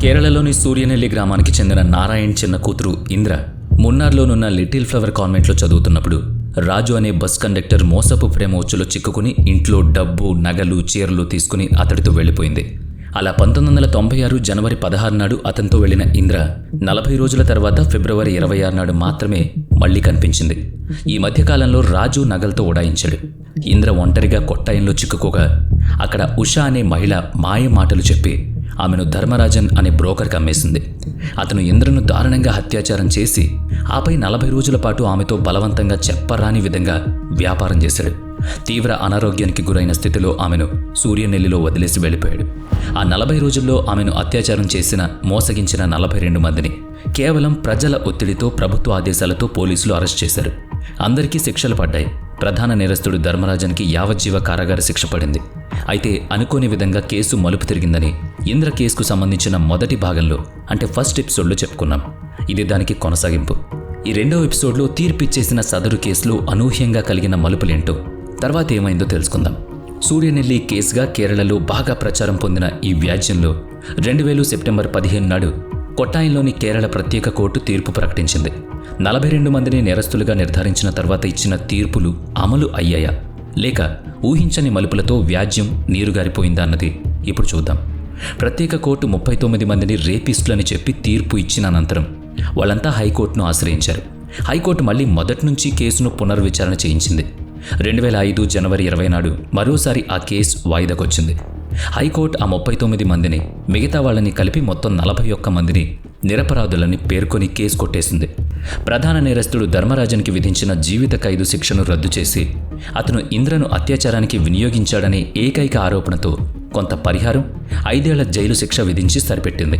కేరళలోని సూర్యనెల్లి గ్రామానికి చెందిన నారాయణ్ చిన్న కూతురు ఇంద్ర మున్నార్లోనున్న లిటిల్ ఫ్లవర్ కాన్వెంట్లో చదువుతున్నప్పుడు రాజు అనే బస్ కండక్టర్ మోసపు ప్రేమ ఉచ్చులో చిక్కుకుని ఇంట్లో డబ్బు, నగలు, చీరలు తీసుకుని అతడితో వెళ్లిపోయింది. అలా 1996 జనవరి 16 నాడు అతనితో వెళ్లిన ఇంద్ర 40 రోజుల తర్వాత ఫిబ్రవరి 26 నాడు మాత్రమే మళ్లీ కనిపించింది. ఈ మధ్యకాలంలో రాజు నగలతో ఉడాయించాడు. ఇంద్ర ఒంటరిగా కొట్టాయంలో చిక్కుకోగా అక్కడ ఉషా అనే మహిళ మాయ మాటలు చెప్పి ఆమెను ధర్మరాజన్ అనే బ్రోకర్కి అమ్మేసింది. అతను ఇంద్రను దారుణంగా అత్యాచారం చేసి ఆపై 40 రోజుల పాటు ఆమెతో బలవంతంగా చెప్పరాని విధంగా వ్యాపారం చేశాడు. తీవ్ర అనారోగ్యానికి గురైన స్థితిలో ఆమెను సూర్యనెల్లిలో వదిలేసి వెళ్ళిపోయాడు. ఆ 40 రోజుల్లో ఆమెను అత్యాచారం చేసిన, మోసగించిన 42 మందిని కేవలం ప్రజల ఒత్తిడితో, ప్రభుత్వ ఆదేశాలతో పోలీసులు అరెస్ట్ చేశారు. అందరికీ శిక్షలు పడ్డాయి. ప్రధాన నేరస్తుడు ధర్మరాజన్కి యావజ్జీవ కారాగార శిక్ష పడింది. అయితే అనుకోని విధంగా కేసు మలుపు తిరిగిందని ఇంద్ర కేసుకు సంబంధించిన మొదటి భాగంలో, అంటే ఫస్ట్ ఎపిసోడ్లో చెప్పుకున్నాం. ఇది దానికి కొనసాగింపు. ఈ రెండో ఎపిసోడ్లో తీర్పిచ్చేసిన సదరు కేసులో అనూహ్యంగా కలిగిన మలుపులేంటో, తర్వాత ఏమైందో తెలుసుకుందాం. సూర్యనెల్లి కేసుగా కేరళలో బాగా ప్రచారం పొందిన ఈ వ్యాజ్యంలో 2000 సెప్టెంబర్ 15 నాడు కొట్టాయంలోని కేరళ ప్రత్యేక కోర్టు తీర్పు ప్రకటించింది. 42 మందిని నేరస్తులుగా నిర్ధారించిన తర్వాత ఇచ్చిన తీర్పులు అమలు అయ్యాయా లేక ఊహించని మలుపులతో వ్యాజ్యం నీరుగారిపోయిందా అన్నది ఇప్పుడు చూద్దాం. ప్రత్యేక కోర్టు 39 మందిని రేపిస్టులని చెప్పి తీర్పు ఇచ్చిన అనంతరం వాళ్ళంతా హైకోర్టును ఆశ్రయించారు. హైకోర్టు మళ్లీ మొదటి నుంచి కేసును పునర్విచారణ చేయించింది. 2005 జనవరి 20 నాడు మరోసారి ఆ కేసు వాయిదాకొచ్చింది. హైకోర్టు ఆ 39 మందిని, మిగతా వాళ్ళని కలిపి మొత్తం 41 మందిని నిరపరాధులని పేర్కొని కేసు కొట్టేసింది. ప్రధాన నేరస్తుడు ధర్మరాజన్కి విధించిన జీవిత ఖైదు శిక్షను రద్దు చేసి అతను ఇంద్రను అత్యాచారానికి వినియోగించాడనే ఏకైక ఆరోపణతో కొంత పరిహారం, 5 ఏళ్ల జైలు శిక్ష విధించి సరిపెట్టింది.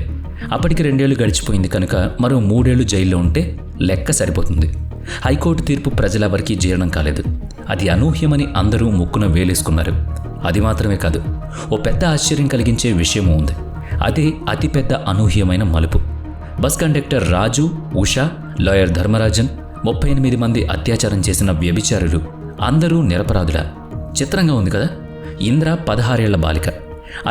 అప్పటికి 2 ఏళ్లు గడిచిపోయింది కనుక మరో 3 ఏళ్లు జైల్లో ఉంటే లెక్క సరిపోతుంది. హైకోర్టు తీర్పు ప్రజలెవరికీ జీర్ణం కాలేదు. అది అనూహ్యమని అందరూ ముక్కున వేలేసుకున్నారు. అది మాత్రమే కాదు, ఓ పెద్ద ఆశ్చర్యం కలిగించే విషయమూ ఉంది. అదే అతిపెద్ద అనూహ్యమైన మలుపు. బస్ కండక్టర్ రాజు, ఉషా, లాయర్ ధర్మరాజన్, 38 మంది అత్యాచారం చేసిన వ్యభిచారులు అందరూ నిరపరాధులా? చిత్రంగా ఉంది కదా. ఇంద్ర 16 ఏళ్ల బాలిక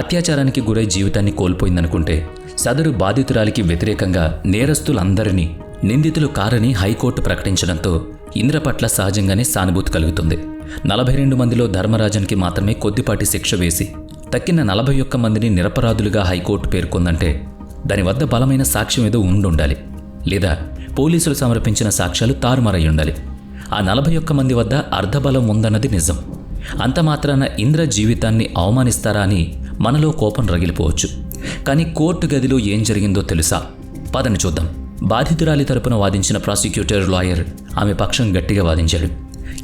అత్యాచారానికి గురై జీవితాన్ని కోల్పోయిందనుకుంటే, సదరు బాధితురాలికి వ్యతిరేకంగా నేరస్తులందరినీ నిందితులు కారని హైకోర్టు ప్రకటించడంతో ఇంద్ర పట్ల సహజంగానే సానుభూతి కలుగుతుంది. 42 మందిలో ధర్మరాజన్కి మాత్రమే కొద్దిపాటి శిక్ష వేసి తక్కిన 41 మందిని నిరపరాధులుగా హైకోర్టు పేర్కొందంటే దాని వద్ద బలమైన సాక్ష్యం ఏదో ఉండుండాలి, లేదా పోలీసులు సమర్పించిన సాక్ష్యాలు తారుమారై ఉండాలి. ఆ 41 మంది వద్ద అర్ధబలం ఉందన్నది నిజం. అంత మాత్రాన ఇంద్ర జీవితాన్ని అవమానిస్తారా అని మనలో కోపం రగిలిపోవచ్చు. కానీ కోర్టు గదిలో ఏం జరిగిందో తెలుసా? పదని చూద్దాం. బాధితురాలి తరపున వాదించిన ప్రాసిక్యూటర్ లాయర్ ఆమె పక్షం గట్టిగా వాదించాడు.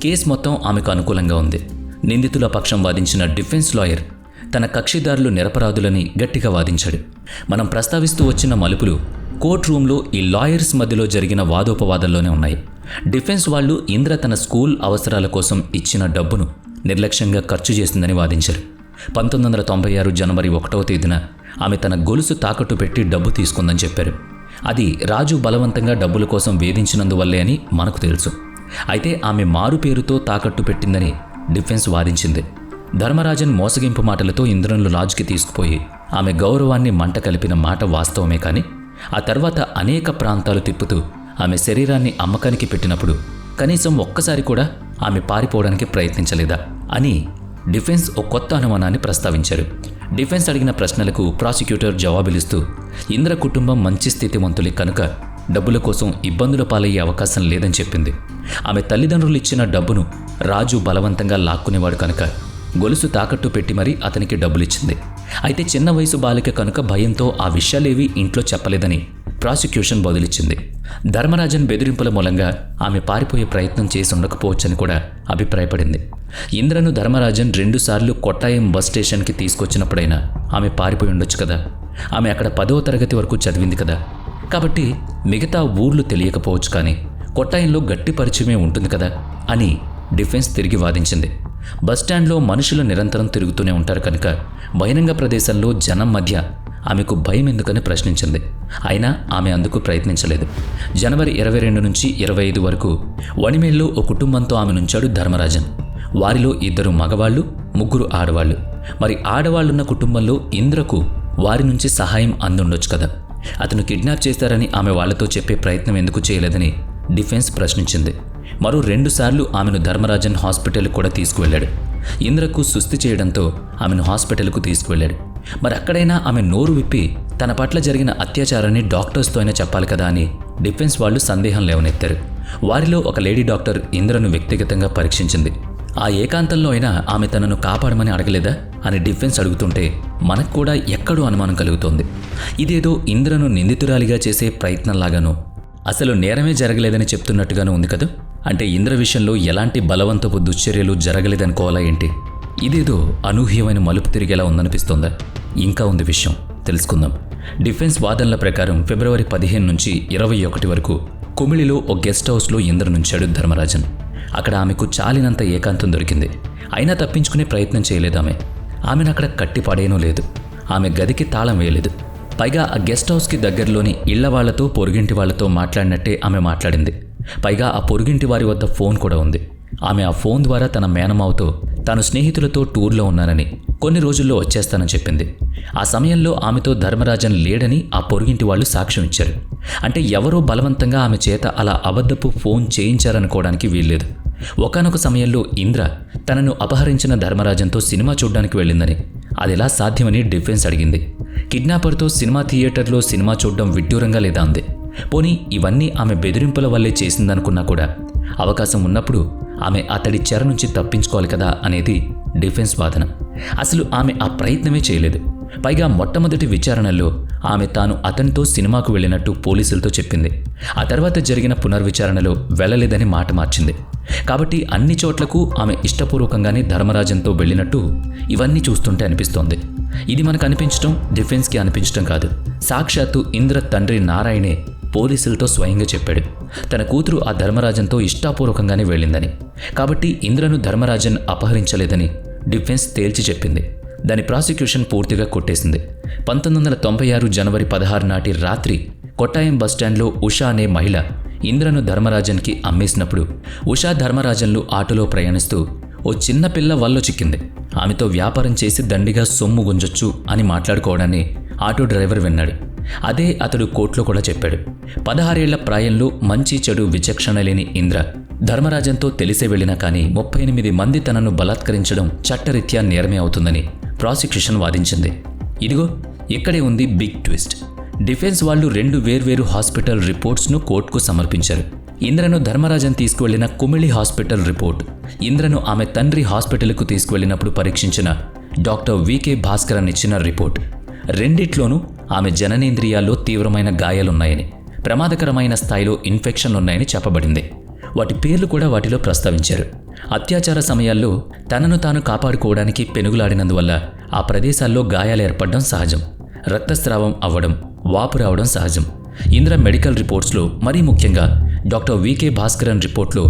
కేసు మొత్తం ఆమెకు అనుకూలంగా ఉంది. నిందితుల పక్షం వాదించిన డిఫెన్స్ లాయర్ తన కక్షిదారులు నిరపరాధులని గట్టిగా వాదించాడు. మనం ప్రస్తావిస్తూ వచ్చిన మలుపులు కోర్టు రూమ్లో ఈ లాయర్స్ మధ్యలో జరిగిన వాదోపవాదాల్లోనే ఉన్నాయి. డిఫెన్స్ వాళ్ళు ఇంద్ర తన స్కూల్ అవసరాల కోసం ఇచ్చిన డబ్బును నిర్లక్ష్యంగా ఖర్చు చేసిందని వాదించారు. 1996 జనవరి 1వ తేదీన ఆమె తన గొలుసు తాకట్టు పెట్టి డబ్బు తీసుకుందని చెప్పారు. అది రాజు బలవంతంగా డబ్బుల కోసం వేధించినందువల్లే అని మనకు తెలుసు. అయితే ఆమె మారు పేరుతో తాకట్టు పెట్టిందని డిఫెన్స్ వాదించింది. ధర్మరాజన్ మోసగింపు మాటలతో ఇంద్రను లాడ్జ్కి తీసుకుపోయి ఆమె గౌరవాన్ని మంట కలిపిన మాట వాస్తవమే. కానీ ఆ తర్వాత అనేక ప్రాంతాలు తిప్పుతూ ఆమె శరీరాన్ని అమ్మకానికి పెట్టినప్పుడు కనీసం ఒక్కసారి కూడా ఆమె పారిపోవడానికి ప్రయత్నించలేదా అని డిఫెన్స్ ఓ కొత్త అనుమానాన్ని ప్రస్తావించారు. డిఫెన్స్ అడిగిన ప్రశ్నలకు ప్రాసిక్యూటర్ జవాబులిస్తూ ఇంద్ర కుటుంబం మంచి స్థితివంతులే కనుక డబ్బుల కోసం ఇబ్బందుల పాలయ్యే అవకాశం లేదని చెప్పింది. ఆమె తల్లిదండ్రులు ఇచ్చిన డబ్బును రాజు బలవంతంగా లాక్కునేవాడు కనుక గొలుసు తాకట్టు పెట్టి మరీ అతనికి డబ్బులిచ్చింది. అయితే చిన్న వయసు బాలిక కనుక భయంతో ఆ విషయాలేవీ ఇంట్లో చెప్పలేదని ప్రాసిక్యూషన్ బదులిచ్చింది. ధర్మరాజన్ బెదిరింపుల మూలంగా ఆమె పారిపోయే ప్రయత్నం చేసి ఉండకపోవచ్చని కూడా అభిప్రాయపడింది. ఇంద్రను ధర్మరాజన్ 2 సార్లు కొట్టాయం బస్ స్టేషన్కి తీసుకొచ్చినప్పుడైనా ఆమె పారిపోయి ఉండొచ్చు కదా. ఆమె అక్కడ 10వ తరగతి వరకు చదివింది కదా. కాబట్టి మిగతా ఊర్లు తెలియకపోవచ్చు, కానీ కొట్టాయంలో గట్టి పరిచయమే ఉంటుంది కదా అని డిఫెన్స్ తిరిగి వాదించింది. బస్టాండ్లో మనుషులు నిరంతరం తిరుగుతూనే ఉంటారు కనుక బహిరంగ ప్రదేశంలో జనం మధ్య ఆమెకు భయం ఎందుకని ప్రశ్నించింది. అయినా ఆమె అందుకు ప్రయత్నించలేదు. జనవరి 22 నుంచి 25 వరకు వణిమేల్లో ఓ కుటుంబంతో ఆమె నుంచాడు ధర్మరాజన్. వారిలో 2 మగవాళ్ళు, 3 ఆడవాళ్లు. మరి ఆడవాళ్లున్న కుటుంబంలో ఇంద్రకు వారి నుంచి సహాయం అందుండొచ్చు కదా. అతను కిడ్నాప్ చేశారని ఆమె వాళ్లతో చెప్పే ప్రయత్నం ఎందుకు చేయలేదని డిఫెన్స్ ప్రశ్నించింది. మరో 2 సార్లు ఆమెను ధర్మరాజన్ హాస్పిటల్కు కూడా తీసుకువెళ్లాడు. ఇంద్రకు సుస్థి చేయడంతో ఆమెను హాస్పిటల్కు తీసుకువెళ్లాడు. మరి అక్కడైనా ఆమె నోరు విప్పి తన పట్ల జరిగిన అత్యాచారాన్ని డాక్టర్స్తో అయినా చెప్పాలి కదా అని డిఫెన్స్ వాళ్ళు సందేహం లేవనెత్తారు. వారిలో ఒక లేడీ డాక్టర్ ఇంద్రను వ్యక్తిగతంగా పరీక్షించింది. ఆ ఏకాంతంలో అయినా ఆమె తనను కాపాడమని అడగలేదా అని డిఫెన్స్ అడుగుతుంటే మనకు కూడా ఎక్కడో అనుమానం కలుగుతోంది. ఇదేదో ఇంద్రను నిందితురాలిగా చేసే ప్రయత్నంలాగానో, అసలు నేరమే జరగలేదని చెప్తున్నట్టుగానూ ఉంది కదా. అంటే ఇంద్ర విషయంలో ఎలాంటి బలవంతపు దుశ్చర్యలు జరగలేదనుకోవాలా ఏంటి? ఇదేదో అనూహ్యమైన మలుపు తిరిగేలా ఉందనిపిస్తోందా? ఇంకా ఉంది విషయం, తెలుసుకుందాం. డిఫెన్స్ వాదనల ప్రకారం ఫిబ్రవరి 15 నుంచి 21 వరకు కుమిళిలో ఒక గెస్ట్ హౌస్లో ఇంద్రనుంచాడు ధర్మరాజన్. అక్కడ ఆమెకు చాలినంత ఏకాంతం దొరికింది. అయినా తప్పించుకునే ప్రయత్నం చేయలేదామె. ఆమెను అక్కడ కట్టి పడేయనూ లేదు. ఆమె గదికి తాళం వేయలేదు. పైగా ఆ గెస్ట్ హౌస్కి దగ్గరలోని ఇళ్ల వాళ్లతో పొరుగింటి వాళ్లతో మాట్లాడినట్టే ఆమె మాట్లాడింది. పైగా ఆ పొరుగింటి వారి వద్ద ఫోన్ కూడా ఉంది. ఆమె ఆ ఫోన్ ద్వారా తన మేనమావతో తాను స్నేహితులతో టూర్లో ఉన్నానని, కొన్ని రోజుల్లో వచ్చేస్తానని చెప్పింది. ఆ సమయంలో ఆమెతో ధర్మరాజన్ లేడని ఆ పొరుగింటి వాళ్ళు సాక్ష్యం ఇచ్చారు. అంటే ఎవరో బలవంతంగా ఆమె చేత అలా అబద్ధపు ఫోన్ చేయించారనుకోవడానికి వీల్లేదు. ఒకానొక సమయంలో ఇంద్ర తనను అపహరించిన ధర్మరాజన్తో సినిమా చూడ్డానికి వెళ్ళిందని, అదెలా సాధ్యమని డిఫెన్స్ అడిగింది. కిడ్నాపర్తో సినిమా థియేటర్లో సినిమా చూడడం విడ్డూరంగా లేదా అంది. పోనీ ఇవన్నీ ఆమె బెదిరింపుల వల్లే చేసిందనుకున్నా కూడా అవకాశం ఉన్నప్పుడు ఆమె అతడి చెర నుంచి తప్పించుకోవాలి కదా అనేది డిఫెన్స్ వాదన. అసలు ఆమె ఆ ప్రయత్నమే చేయలేదు. పైగా మొట్టమొదటి విచారణలో ఆమె తాను అతనితో సినిమాకు వెళ్ళినట్టు పోలీసులతో చెప్పింది. ఆ తర్వాత జరిగిన పునర్విచారణలో వెళ్ళలేదని మాట మార్చింది. కాబట్టి అన్ని చోట్లకు ఆమె ఇష్టపూర్వకంగానే ధర్మరాజన్తో వెళ్ళినట్టు ఇవన్నీ చూస్తుంటే అనిపిస్తోంది. ఇది మనకు అనిపించడం, డిఫెన్స్కి అనిపించడం కాదు. సాక్షాత్తు ఇంద్ర తండ్రి నారాయణే పోలీసులతో స్వయంగా చెప్పాడు తన కూతురు ఆ ధర్మరాజన్తో ఇష్టాపూర్వకంగానే వెళ్ళిందని. కాబట్టి ఇంద్రను ధర్మరాజన్ అపహరించలేదని డిఫెన్స్ తేల్చి చెప్పింది. దాని ప్రాసిక్యూషన్ పూర్తిగా కొట్టేసింది. 1996 జనవరి 16 నాటి రాత్రి కొట్టాయం బస్టాండ్లో ఉషా అనే మహిళ ఇంద్రను ధర్మరాజన్కి అమ్మేసినప్పుడు ఉషా ధర్మరాజన్లు ఆటోలో ప్రయాణిస్తూ ఓ చిన్న పిల్ల వల్ల చిక్కింది, ఆమెతో వ్యాపారం చేసి దండిగా సొమ్ము గుంజొచ్చు అని మాట్లాడుకోవడాన్ని ఆటో డ్రైవర్ విన్నాడు. అదే అతడు కోర్టులో కూడా చెప్పాడు. 16 ఏళ్ల ప్రాయంలో మంచి చెడు విచక్షణ లేని ఇంద్ర ధర్మరాజన్తో తెలిసే వెళ్ళినా కానీ 38 మంది తనను బలాత్కరించడం చట్టరీత్యా నేరమే అవుతుందని ప్రాసిక్యూషన్ వాదించింది. ఇదిగో ఇక్కడే ఉంది బిగ్ ట్విస్ట్. డిఫెన్స్ వాళ్ళు 2 వేర్వేరు హాస్పిటల్ రిపోర్ట్స్ను కోర్టుకు సమర్పించారు. ఇంద్రను ధర్మరాజన్ తీసుకువెళ్లిన కుమిళి హాస్పిటల్ రిపోర్ట్, ఇంద్రను ఆమె తండ్రి హాస్పిటల్కు తీసుకువెళ్లినప్పుడు పరీక్షించిన డాక్టర్ వికే భాస్కరన్ ఇచ్చిన రిపోర్ట్. రెండిట్లోనూ ఆమె జననేంద్రియాల్లో తీవ్రమైన గాయాలున్నాయని, ప్రమాదకరమైన స్థాయిలో ఇన్ఫెక్షన్లున్నాయని చెప్పబడింది. వాటి పేర్లు కూడా వాటిలో ప్రస్తావించారు. అత్యాచార సమయాల్లో తనను తాను కాపాడుకోవడానికి పెనుగులాడినందువల్ల ఆ ప్రదేశాల్లో గాయాలు ఏర్పడడం సహజం. రక్తస్రావం అవ్వడం, వాపు రావడం సహజం. ఇంద్ర మెడికల్ రిపోర్ట్స్లో, మరీ ముఖ్యంగా డాక్టర్ వికే భాస్కరన్ రిపోర్ట్లో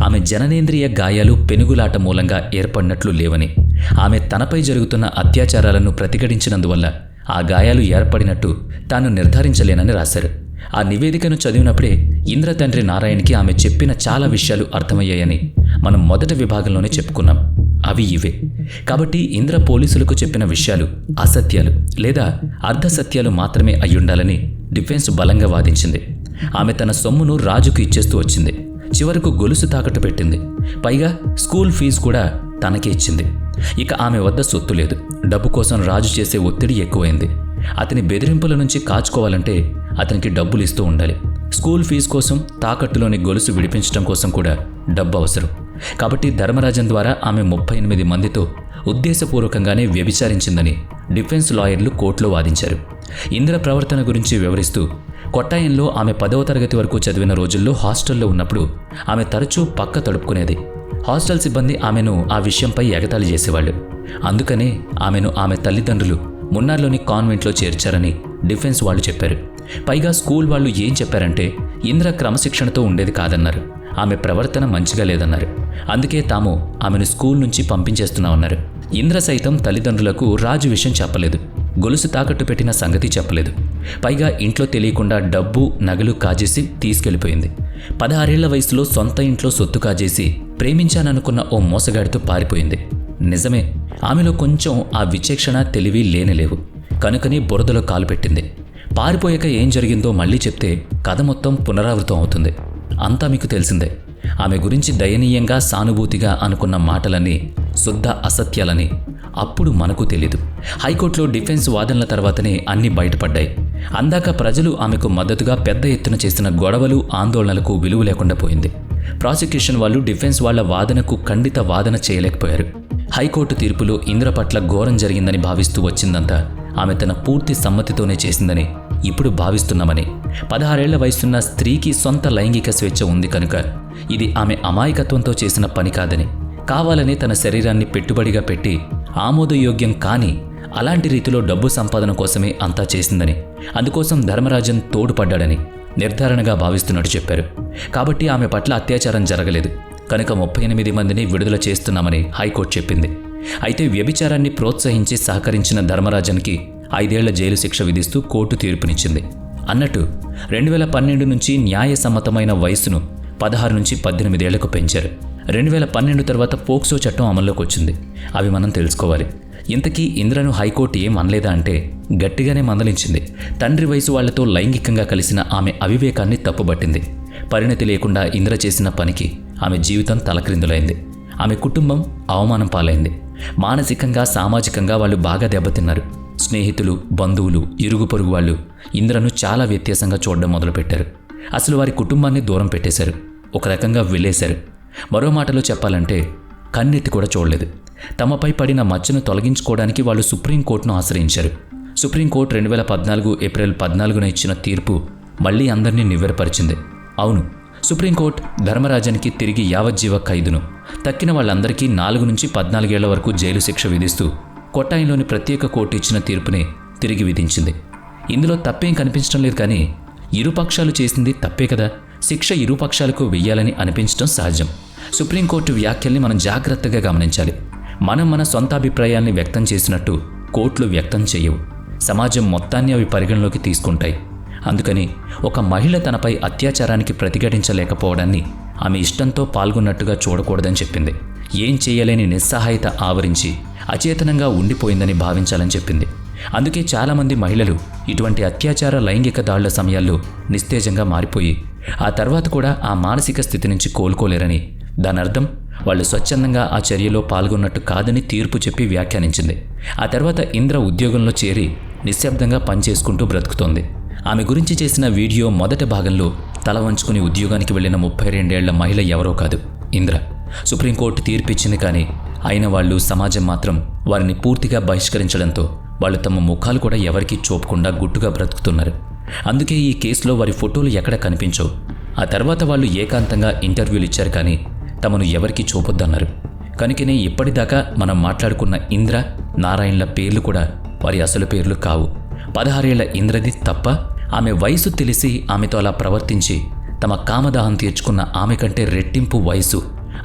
ఆమె జననేంద్రియ గాయాలు పెనుగులాట మూలంగా ఏర్పడినట్లు లేవని, ఆమె తనపై జరుగుతున్న అత్యాచారాలను ప్రతిఘటించినందువల్ల ఆ గాయాలు ఏర్పడినట్టు తాను నిర్ధారించలేనని రాశారు. ఆ నివేదికను చదివినప్పుడే ఇంద్ర తండ్రి నారాయణకి ఆమె చెప్పిన చాలా విషయాలు అర్థమయ్యాయని మనం మొదటి విభాగంలోనే చెప్పుకున్నాం. అవి ఇవే. కాబట్టి ఇంద్ర పోలీసులకు చెప్పిన విషయాలు అసత్యాలు లేదా అర్ధసత్యాలు మాత్రమే అయ్యుండాలని డిఫెన్స్ బలంగా వాదించింది. ఆమె తన సొమ్మును రాజుకు ఇచ్చేస్తూ వచ్చింది. చివరకు గొలుసు తాకట్టు పెట్టింది. పైగా స్కూల్ ఫీజు కూడా తనకే ఇచ్చింది. ఇక ఆమె వద్ద సొత్తు లేదు. డబ్బు కోసం రాజు చేసే ఒత్తిడి ఎక్కువైంది. అతని బెదిరింపుల నుంచి కాచుకోవాలంటే అతనికి డబ్బులు ఇస్తూ ఉండాలి. స్కూల్ ఫీజు కోసం, తాకట్టులోని గొలుసు విడిపించడం కోసం కూడా డబ్బు అవసరం. కాబట్టి ధర్మరాజన్ ద్వారా ఆమె 38 మందితో ఉద్దేశపూర్వకంగానే వ్యభిచారించిందని డిఫెన్స్ లాయర్లు కోర్టులో వాదించారు. ఇంద్ర ప్రవర్తన గురించి వివరిస్తూ, కొట్టాయంలో ఆమె 10వ తరగతి వరకు చదివిన రోజుల్లో హాస్టల్లో ఉన్నప్పుడు ఆమె తరచూ పక్క తడుపుకునేది. హాస్టల్ సిబ్బంది ఆమెను ఆ విషయంపై ఎగతాళి చేసేవాళ్ళు. అందుకనే ఆమెను ఆమె తల్లిదండ్రులు మున్నార్లోని కాన్వెంట్లో చేర్చారని డిఫెన్స్ వాళ్ళు చెప్పారు. పైగా స్కూల్ వాళ్ళు ఏం చెప్పారంటే ఇంద్ర క్రమశిక్షణతో ఉండేది కాదన్నారు. ఆమె ప్రవర్తన మంచిగా లేదన్నారు. అందుకే తాము ఆమెను స్కూల్ నుంచి పంపించేస్తున్నామన్నారు. ఇంద్ర సైతం తల్లిదండ్రులకు రాజు విషయం చెప్పలేదు. గొలుసు తాకట్టు పెట్టిన సంగతి చెప్పలేదు. పైగా ఇంట్లో తెలియకుండా డబ్బు, నగలు కాజేసి తీసుకెళ్లిపోయింది. 16 ఏళ్ల వయసులో సొంత ఇంట్లో సొత్తు కాజేసి ప్రేమించాననుకున్న ఓ మోసగాడితో పారిపోయింది. నిజమే, ఆమెలో కొంచెం ఆ విచక్షణ, తెలివి లేనిలేవు. కనుకని బురదలో కాలు పెట్టింది. పారిపోయాక ఏం జరిగిందో మళ్ళీ చెప్తే కథ మొత్తం పునరావృతం అవుతుంది. అంతా మీకు తెలిసిందే. ఆమె గురించి దయనీయంగా సానుభూతిగా అనుకున్న మాటలన్నీ శుద్ధ అసత్యాలని అప్పుడు మనకు తెలీదు. హైకోర్టులో డిఫెన్స్ వాదనల తర్వాతనే అన్నీ బయటపడ్డాయి. అందాక ప్రజలు ఆమెకు మద్దతుగా పెద్ద ఎత్తున చేసిన గొడవలు ఆందోళనలకు విలువ లేకుండా పోయింది. ప్రాసిక్యూషన్ వాళ్ళు డిఫెన్స్ వాళ్ల వాదనకు ఖండిత వాదన చేయలేకపోయారు. హైకోర్టు తీర్పులో ఇంద్ర పట్ల ఘోరం జరిగిందని భావిస్తూ వచ్చిందంతా ఆమె తన పూర్తి సమ్మతితోనే చేసిందని ఇప్పుడు భావిస్తున్నామని, 16 ఏళ్ల వయసున్న స్త్రీకి సొంత లైంగిక స్వేచ్ఛ ఉంది కనుక ఇది ఆమె అమాయకత్వంతో చేసిన పని కాదని, కావాలని తన శరీరాన్ని పెట్టుబడిగా పెట్టి ఆమోదయోగ్యం కాని అలాంటి రీతిలో డబ్బు సంపాదన కోసమే అంతా చేసిందని, అందుకోసం ధర్మరాజన్ తోడ్పడ్డాడని నిర్ధారణగా భావిస్తున్నట్టు చెప్పారు. కాబట్టి ఆమె పట్ల అత్యాచారం జరగలేదు కనుక 38 మందిని విడుదల చేస్తున్నామని హైకోర్టు చెప్పింది. అయితే వ్యభిచారాన్ని ప్రోత్సహించి సహకరించిన ధర్మరాజన్కి 5 ఏళ్ల జైలు శిక్ష విధిస్తూ కోర్టు తీర్పునిచ్చింది. అన్నట్టు 2012 నుంచి న్యాయసమ్మతమైన వయసును 16 నుంచి 18 ఏళ్లకు పెంచారు. 2012 తర్వాత పోక్సో చట్టం అమల్లోకి వచ్చింది. అవి మనం తెలుసుకోవాలి. ఇంతకీ ఇంద్రను హైకోర్టు ఏం అనలేదా అంటే గట్టిగానే మందలించింది. తండ్రి వయసు వాళ్లతో లైంగికంగా కలిసిన ఆమె అవివేకాన్ని తప్పుబట్టింది. పరిణతి లేకుండా ఇంద్ర చేసిన పనికి ఆమె జీవితం తలక్రిందులైంది. ఆమె కుటుంబం అవమానం పాలైంది. మానసికంగా సామాజికంగా వాళ్ళు బాగా దెబ్బతిన్నారు. స్నేహితులు, బంధువులు, ఇరుగు పొరుగు వాళ్ళు ఇంద్రను చాలా వ్యత్యాసంగా చూడడం మొదలుపెట్టారు. అసలు వారి కుటుంబాన్ని దూరం పెట్టేశారు. ఒక రకంగా వెళ్ళేశారు. మరో మాటలో చెప్పాలంటే కన్నెత్తి కూడా చూడలేదు. తమపై పడిన మచ్చను తొలగించుకోవడానికి వాళ్ళు సుప్రీంకోర్టును ఆశ్రయించారు. సుప్రీంకోర్టు 2014 ఏప్రిల్ 14న ఇచ్చిన తీర్పు మళ్లీ అందరినీ నివ్వెరపరిచింది. అవును, సుప్రీంకోర్టు ధర్మరాజన్కి తిరిగి యావజ్జీవ ఖైదును, తక్కిన వాళ్ళందరికీ 4 నుంచి 14 ఏళ్ల వరకు జైలు శిక్ష విధిస్తూ కొట్టాయిలోని ప్రత్యేక కోర్టు ఇచ్చిన తీర్పునే తిరిగి విధించింది. ఇందులో తప్పేం కనిపించడం లేదు. కానీ ఇరుపక్షాలు చేసింది తప్పే కదా. శిక్ష ఇరుపక్షాలకు వెయ్యాలని అనిపించడం సహజం. సుప్రీంకోర్టు వ్యాఖ్యల్ని మనం జాగ్రత్తగా గమనించాలి. మనం మన సొంత అభిప్రాయాల్ని వ్యక్తం చేసినట్టు కోర్టులు వ్యక్తం చేయవు. సమాజం మొత్తాన్ని అవి పరిగణలోకి తీసుకుంటాయి. అందుకని ఒక మహిళ తనపై అత్యాచారానికి ప్రతిఘటించలేకపోవడాన్ని ఆమె ఇష్టంతో పాల్గొన్నట్టుగా చూడకూడదని చెప్పింది. ఏం చేయలేని నిస్సహాయత ఆవరించి అచేతనంగా ఉండిపోయిందని భావించాలని చెప్పింది. అందుకే చాలామంది మహిళలు ఇటువంటి అత్యాచార లైంగిక దాళ్ల సమయాల్లో నిస్తేజంగా మారిపోయి ఆ తర్వాత కూడా ఆ మానసిక స్థితి నుంచి కోలుకోలేరని, దానర్థం వాళ్ళు స్వచ్ఛందంగా ఆ చర్యలో పాల్గొన్నట్టు కాదని తీర్పు చెప్పి వ్యాఖ్యానించింది. ఆ తర్వాత ఇంద్ర ఉద్యోగంలో చేరి నిశ్శబ్దంగా పనిచేసుకుంటూ బ్రతుకుతోంది. ఆమె గురించి చేసిన వీడియో మొదటి భాగంలో తల వంచుకుని ఉద్యోగానికి వెళ్లిన 32 ఏళ్ల మహిళ ఎవరో కాదు, ఇంద్ర. సుప్రీంకోర్టు తీర్పిచ్చింది. కానీ అయిన వాళ్ళు సమాజం మాత్రం వారిని పూర్తిగా బహిష్కరించడంతో వాళ్ళు తమ ముఖాలు కూడా ఎవరికీ చూపకుండా గుట్టుగా బ్రతుకుతున్నారు. అందుకే ఈ కేసులో వారి ఫోటోలు ఎక్కడ కనిపించవు. ఆ తర్వాత వాళ్ళు ఏకాంతంగా ఇంటర్వ్యూలు ఇచ్చారు. కానీ తమను ఎవరికీ చూపొద్దన్నారు. కనుకనే ఇప్పటిదాకా మనం మాట్లాడుకున్న ఇంద్ర, నారాయణల పేర్లు కూడా వారి అసలు పేర్లు కావు. 16 ఏళ్ల ఇంద్రది తప్ప, ఆమె వయసు తెలిసి ఆమెతో అలా ప్రవర్తించి తమ కామదాహం తీర్చుకున్న ఆమె కంటే రెట్టింపు వయసు,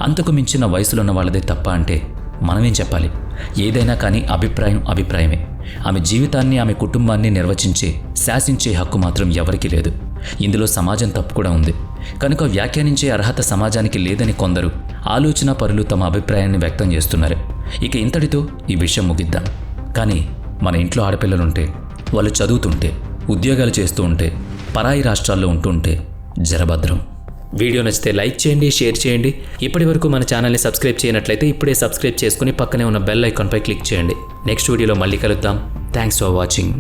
అంతకు మించిన వయసులున్న వాళ్ళదే తప్ప అంటే మనమేం చెప్పాలి? ఏదైనా కానీ అభిప్రాయం అభిప్రాయమే. ఆమె జీవితాన్ని, ఆమె కుటుంబాన్ని నిర్వచించే, శాసించే హక్కు మాత్రం ఎవరికీ లేదు. ఇందులో సమాజం తప్పు కూడా ఉంది. కనుక వ్యాఖ్యానించే అర్హత సమాజానికి లేదని కొందరు ఆలోచన పరులు తమ అభిప్రాయాన్ని వ్యక్తం చేస్తున్నారు. ఇక ఇంతటితో ఈ విషయం ముగిద్దాం. కానీ మన ఇంట్లో ఆడపిల్లలుంటే, వాళ్ళు చదువుతుంటే, ఉద్యోగాలు చేస్తూ ఉంటే, పరాయి రాష్ట్రాల్లో ఉంటుంటే జరభద్రం. వీడియో నచ్చితే లైక్ చేయండి, షేర్ చేయండి. ఇప్పటి వరకు మన ఛానల్ని సబ్స్క్రైబ్ చేయనట్లయితే ఇప్పుడే సబ్స్క్రైబ్ చేసుకుని పక్కనే ఉన్న బెల్ ఐకాన్పై క్లిక్ చేయండి. నెక్స్ట్ వీడియోలో మళ్ళీ కలుద్దాం. Thanks for watching.